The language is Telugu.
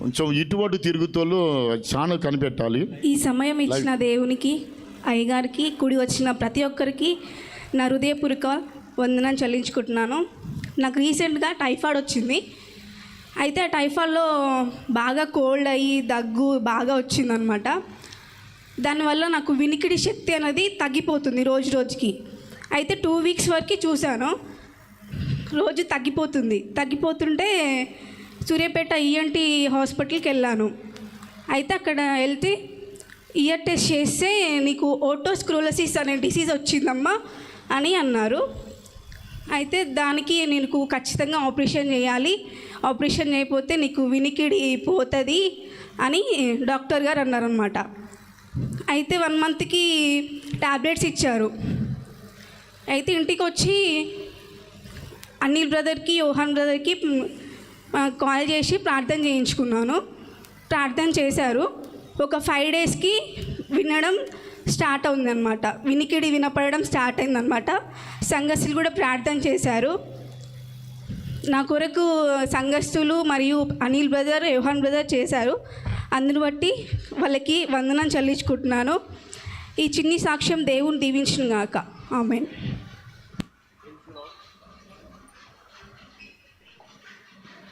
కొంచెం ఇటువంటి తిరుగుతోళ్ళు చాలా కనిపెట్టాలి. ఈ సమయం ఇచ్చిన దేవునికి, అయ్యగారికి, కూడి వచ్చిన ప్రతి ఒక్కరికి నా హృదయపూర్వక వందనం చెల్లించుకుంటున్నాను. నాకు రీసెంట్గా టైఫాయిడ్ వచ్చింది. అయితే ఆ టైఫాయిడ్లో బాగా కోల్డ్ అయ్యి దగ్గు బాగా వచ్చిందనమాట. దానివల్ల నాకు వినికిడి శక్తి అనేది తగ్గిపోతుంది రోజు రోజుకి. అయితే 2 వీక్స్ వరకు చూశాను, రోజు తగ్గిపోతుంటే సూర్యాపేట ఈఎన్టీ హాస్పిటల్కి వెళ్ళాను. అయితే అక్కడ వెళ్తే ఇయర్ టెస్ట్ చేస్తే నీకు ఓటోస్క్రోలసిస్ అనే డిసీజ్ వచ్చిందమ్మా అని అన్నారు. అయితే దానికి నీకు ఖచ్చితంగా ఆపరేషన్ చేయాలి, ఆపరేషన్ చేయకపోతే నీకు వినికిడి పోతుంది అని డాక్టర్ గారు అన్నారనమాట. అయితే 1 మంత్కి ట్యాబ్లెట్స్ ఇచ్చారు. అయితే ఇంటికి వచ్చి అనిల్ బ్రదర్కి, యోహాన్ బ్రదర్కి కాల్ చేసి ప్రార్థన చేయించుకున్నాను. ప్రార్థన చేశారు. ఒక 5 డేస్కి వినడం స్టార్ట్ అవుందన్నమాట, వినికిడి వినపడడం స్టార్ట్ అయిందనమాట. సంఘస్థులు కూడా ప్రార్థన చేశారు. నా కొరకు సంఘస్థులు మరియు అనిల్ బ్రదర్, యోహాన్ బ్రదర్ చేశారు. అందుని బట్టి వాళ్ళకి వందనం చెల్లించుకుంటున్నాను. ఈ చిన్ని సాక్ష్యం దేవుని దీవించును గాక. ఆమేన్.